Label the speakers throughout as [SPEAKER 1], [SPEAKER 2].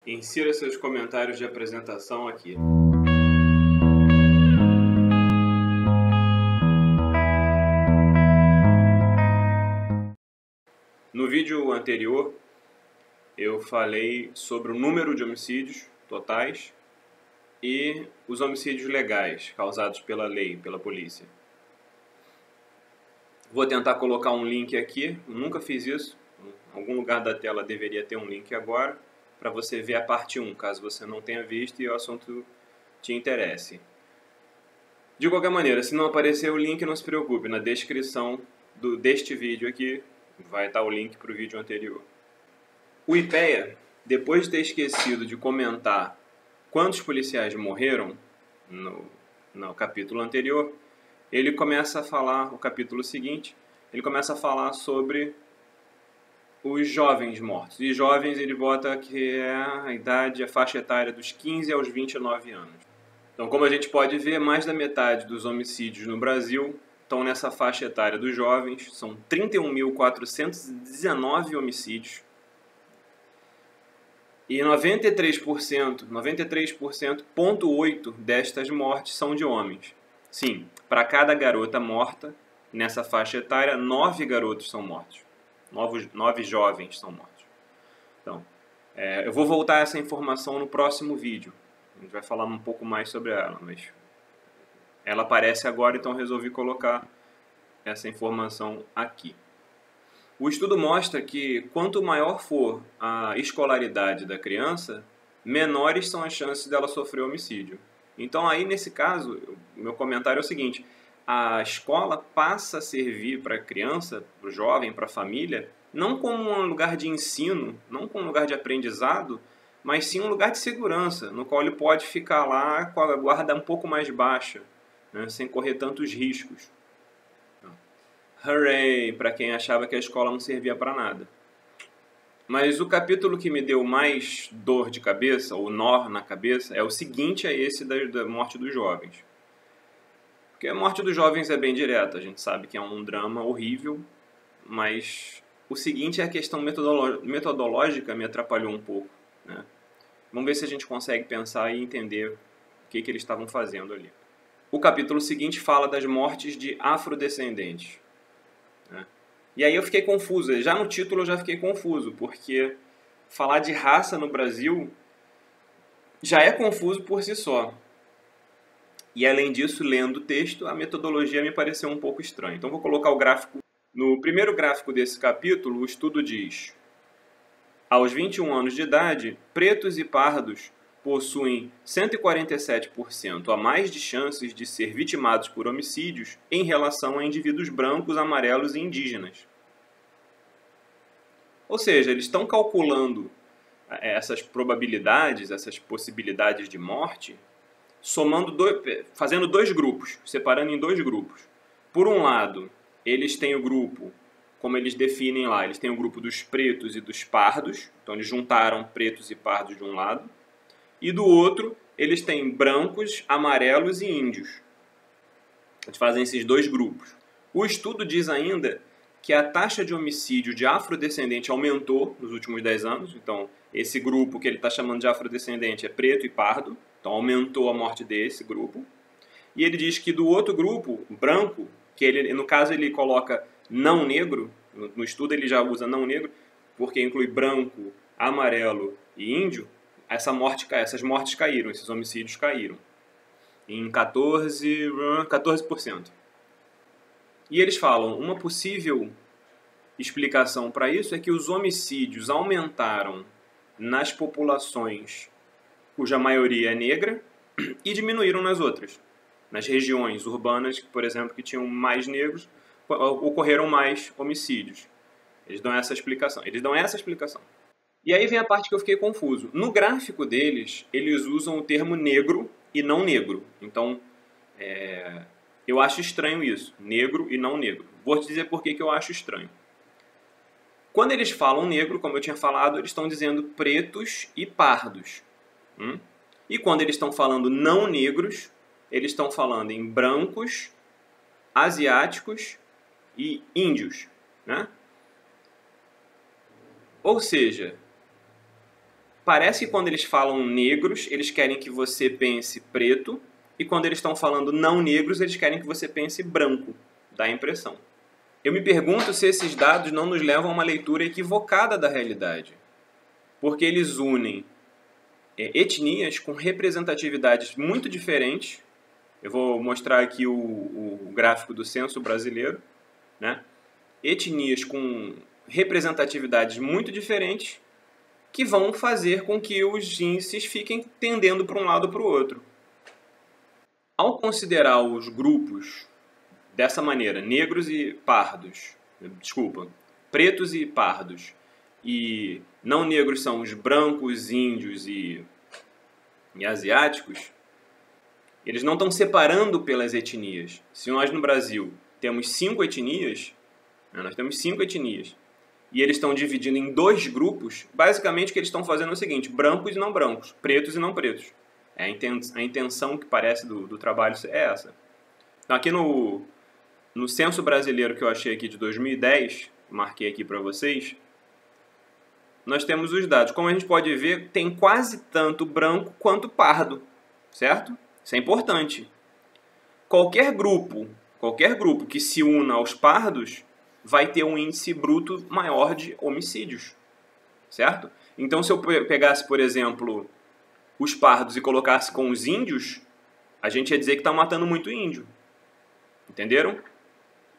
[SPEAKER 1] Insira seus comentários de apresentação aqui. No vídeo anterior, eu falei sobre o número de homicídios totais e os homicídios legais causados pela lei, pela polícia. Vou tentar colocar um link aqui, eu nunca fiz isso, em algum lugar da tela deveria ter um link agora, para você ver a parte 1, caso você não tenha visto e o assunto te interesse. De qualquer maneira, se não aparecer o link, não se preocupe, na descrição deste vídeo aqui vai estar o link para o vídeo anterior. O IPEA, depois de ter esquecido de comentar quantos policiais morreram no capítulo anterior, ele começa a falar, o capítulo seguinte, ele começa a falar sobre os jovens mortos. E jovens ele bota que é a idade, a faixa etária dos 15 aos 29 anos. Então, como a gente pode ver, mais da metade dos homicídios no Brasil estão nessa faixa etária dos jovens. São 31.419 homicídios. E 93,8% destas mortes são de homens. Sim, para cada garota morta, nessa faixa etária, 9 garotos são mortos. 9 jovens são mortos. Então, eu vou voltar a essa informação no próximo vídeo. A gente vai falar um pouco mais sobre ela, mas ela aparece agora, então resolvi colocar essa informação aqui. O estudo mostra que quanto maior for a escolaridade da criança, menores são as chances dela sofrer homicídio. Então aí, nesse caso, o meu comentário é o seguinte: a escola passa a servir para a criança, para o jovem, para a família, não como um lugar de ensino, não como um lugar de aprendizado, mas sim um lugar de segurança, no qual ele pode ficar lá com a guarda um pouco mais baixa, né, sem correr tantos riscos. Hooray! Para quem achava que a escola não servia para nada. Mas o capítulo que me deu mais dor de cabeça, ou nó na cabeça, é o seguinte a esse da morte dos jovens. Porque a morte dos jovens é bem direta, a gente sabe que é um drama horrível, mas o seguinte é a questão metodológica me atrapalhou um pouco, né? Vamos ver se a gente consegue pensar e entender o que eles estavam fazendo ali. O capítulo seguinte fala das mortes de afrodescendentes, né? E aí eu fiquei confuso, já no título eu já fiquei confuso, porque falar de raça no Brasil já é confuso por si só. E além disso, lendo o texto, a metodologia me pareceu um pouco estranha. Então vou colocar o gráfico. No primeiro gráfico desse capítulo, o estudo diz: aos 21 anos de idade, pretos e pardos possuem 147% a mais de chances de ser vitimados por homicídios em relação a indivíduos brancos, amarelos e indígenas. Ou seja, eles estão calculando essas probabilidades, essas possibilidades de morte, fazendo dois grupos, separando em dois grupos. Por um lado, eles têm o grupo, como eles definem lá, eles têm o grupo dos pretos e dos pardos, então eles juntaram pretos e pardos de um lado, e do outro, eles têm brancos, amarelos e índios. Eles fazem esses dois grupos. O estudo diz ainda que a taxa de homicídio de afrodescendente aumentou nos últimos 10 anos, então esse grupo que ele está chamando de afrodescendente é preto e pardo, então aumentou a morte desse grupo. E ele diz que do outro grupo, branco, que ele, no caso ele coloca não negro, no estudo ele já usa não negro, porque inclui branco, amarelo e índio, essas mortes caíram, esses homicídios caíram em 14%. E eles falam, uma possível explicação para isso é que os homicídios aumentaram nas populações cuja maioria é negra e diminuíram nas outras. Nas regiões urbanas, por exemplo, que tinham mais negros, ocorreram mais homicídios. Eles dão essa explicação. E aí vem a parte que eu fiquei confuso. No gráfico deles, eles usam o termo negro e não negro. Então, eu acho estranho isso. Negro e não negro. Vou te dizer por que eu acho estranho. Quando eles falam negro, como eu tinha falado, eles estão dizendo pretos e pardos. E quando eles estão falando não negros, eles estão falando em brancos, asiáticos e índios, né? Ou seja, Parece que quando eles falam negros, eles querem que você pense preto, e quando eles estão falando não negros, eles querem que você pense branco. Dá a impressão. Eu me pergunto se esses dados não nos levam a uma leitura equivocada da realidade. Porque eles unem etnias com representatividades muito diferentes. Eu vou mostrar aqui o gráfico do censo brasileiro, né? Etnias com representatividades muito diferentes que vão fazer com que os índices fiquem tendendo para um lado ou para o outro. Ao considerar os grupos dessa maneira, negros e pardos, pretos e pardos, e não negros são os brancos, índios e asiáticos, eles não estão separando pelas etnias. Se nós no Brasil temos 5 etnias, nós temos 5 etnias, e eles estão dividindo em 2 grupos, basicamente o que eles estão fazendo é o seguinte: brancos e não brancos, pretos e não pretos. A intenção que parece do trabalho é essa. Então, aqui no censo brasileiro que eu achei aqui de 2010, marquei aqui para vocês, nós temos os dados. Como a gente pode ver, tem quase tanto branco quanto pardo, certo? Isso é importante. Qualquer grupo que se una aos pardos vai ter um índice bruto maior de homicídios, certo? Então, se eu pegasse, por exemplo, os pardos e colocasse com os índios, a gente ia dizer que está matando muito índio. Entenderam?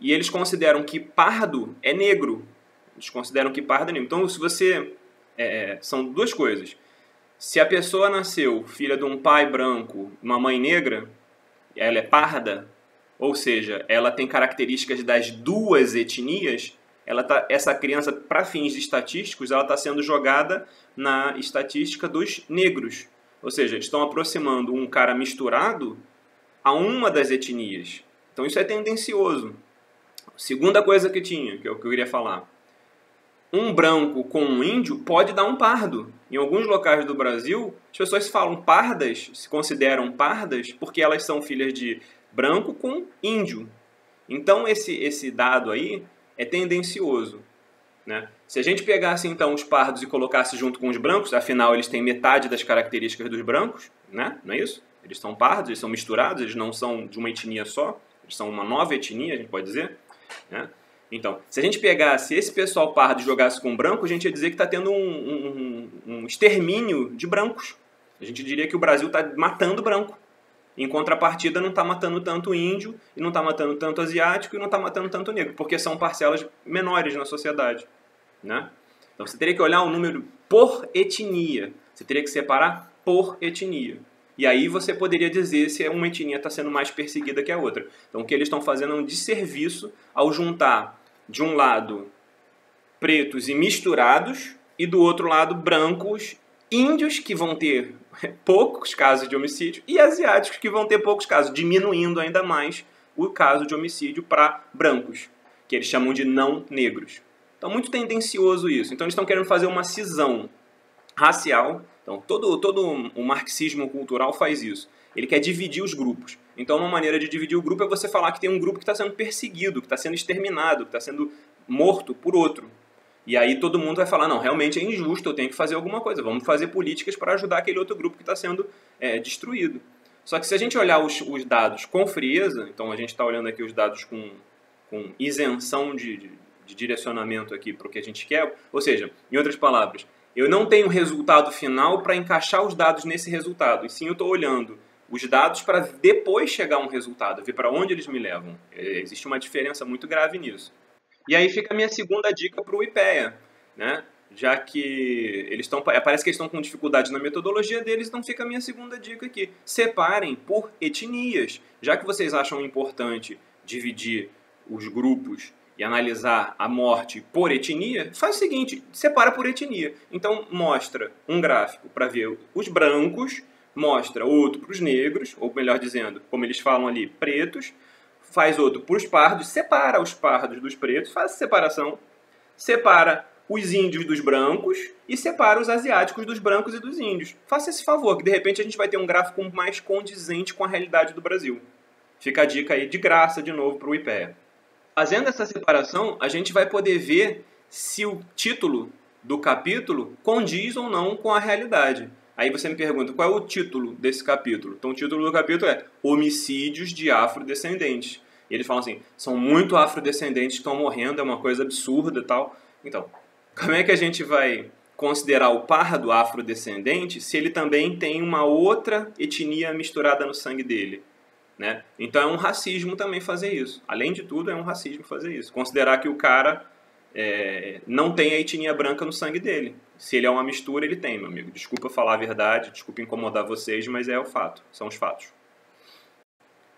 [SPEAKER 1] E eles consideram que pardo é negro. Eles consideram que pardo é negro. Então, se você... são duas coisas. Se a pessoa nasceu filha de um pai branco, uma mãe negra, ela é parda, ou seja, ela tem características das duas etnias, essa criança, para fins estatísticos, ela está sendo jogada na estatística dos negros. Ou seja, estão aproximando um cara misturado a uma das etnias. Então isso é tendencioso. Segunda coisa que eu queria falar. Um branco com um índio pode dar um pardo. Em alguns locais do Brasil, as pessoas falam pardas, se consideram pardas, porque elas são filhas de branco com índio. Então esse dado aí é tendencioso, né? Se a gente pegasse então os pardos e colocasse junto com os brancos, afinal eles têm metade das características dos brancos, né? Não é isso? Eles são pardos, eles são misturados, eles não são de uma etnia só, eles são uma nova etnia, a gente pode dizer, né? Então, se a gente pegasse esse pessoal pardo e jogasse com branco, a gente ia dizer que está tendo um extermínio de brancos. A gente diria que o Brasil está matando branco. Em contrapartida, não está matando tanto índio, e não está matando tanto asiático, e não está matando tanto negro, porque são parcelas menores na sociedade, né? Então, você teria que olhar o número por etnia. Você teria que separar por etnia. E aí você poderia dizer se uma etnia está sendo mais perseguida que a outra. Então, o que eles estão fazendo é um desserviço ao juntar, de um lado, pretos e misturados, e do outro lado, brancos, índios, que vão ter poucos casos de homicídio, e asiáticos, que vão ter poucos casos, diminuindo ainda mais o caso de homicídio para brancos, que eles chamam de não negros. Então, muito tendencioso isso. Então, eles estão querendo fazer uma cisão racial. Então, todo o marxismo cultural faz isso. Ele quer dividir os grupos. Então, uma maneira de dividir o grupo é você falar que tem um grupo que está sendo perseguido, que está sendo exterminado, que está sendo morto por outro. E aí todo mundo vai falar, não, realmente é injusto, eu tenho que fazer alguma coisa. Vamos fazer políticas para ajudar aquele outro grupo que está sendo destruído. Só que se a gente olhar os dados com frieza, então a gente está olhando aqui os dados com isenção de direcionamento aqui para o que a gente quer, ou seja, em outras palavras, eu não tenho resultado final para encaixar os dados nesse resultado, e sim eu estou olhando os dados para depois chegar a um resultado, ver para onde eles me levam. Existe uma diferença muito grave nisso. E aí fica a minha segunda dica para o IPEA, né? Já que parece que eles estão com dificuldade na metodologia deles, então fica a minha segunda dica aqui. Separem por etnias. Já que vocês acham importante dividir os grupos e analisar a morte por etnia, faz o seguinte, separa por etnia. Então mostra um gráfico para ver os brancos, mostra outro para os negros, ou melhor dizendo, como eles falam ali, pretos, faz outro para os pardos, separa os pardos dos pretos, faz a separação, separa os índios dos brancos e separa os asiáticos dos brancos e dos índios. Faça esse favor, que de repente a gente vai ter um gráfico mais condizente com a realidade do Brasil. Fica a dica aí de graça de novo para o IPEA. Fazendo essa separação, a gente vai poder ver se o título do capítulo condiz ou não com a realidade. Aí você me pergunta, qual é o título desse capítulo? Então o título do capítulo é Homicídios de Afrodescendentes. E eles falam assim, são muito afrodescendentes que estão morrendo, é uma coisa absurda e tal. Então, como é que a gente vai considerar o pardo afrodescendente se ele também tem uma outra etnia misturada no sangue dele? Né? Então é um racismo também fazer isso. Além de tudo, é um racismo fazer isso. Considerar que o cara não tem a etnia branca no sangue dele. Se ele é uma mistura, ele tem, meu amigo. Desculpa falar a verdade, desculpa incomodar vocês, mas é o fato. São os fatos.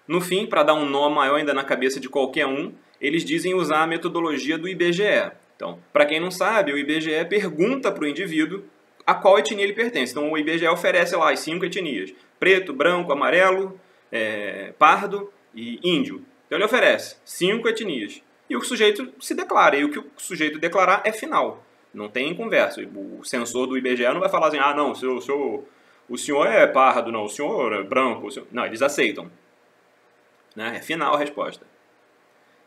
[SPEAKER 1] No fim, para dar um nó maior ainda na cabeça de qualquer um, eles dizem usar a metodologia do IBGE. Então, para quem não sabe, o IBGE pergunta para o indivíduo a qual etnia ele pertence. Então, o IBGE oferece lá as 5 etnias. Preto, branco, amarelo, pardo e índio. Então, ele oferece 5 etnias. E o sujeito se declara. E o que o sujeito declarar é final. Não tem conversa. O censor do IBGE não vai falar assim, ah, não, o senhor é pardo, não, o senhor é branco. Não, eles aceitam. Né? É final a resposta.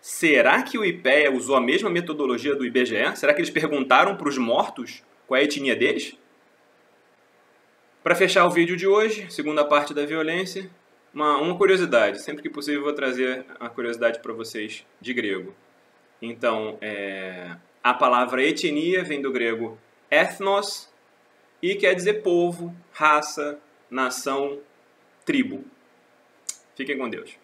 [SPEAKER 1] Será que o IPEA usou a mesma metodologia do IBGE? Será que eles perguntaram para os mortos qual é a etnia deles? Para fechar o vídeo de hoje, segunda parte da violência, uma curiosidade. Sempre que possível eu vou trazer a curiosidade para vocês de grego. Então, a palavra etnia vem do grego ethnos e quer dizer povo, raça, nação, tribo. Fiquem com Deus.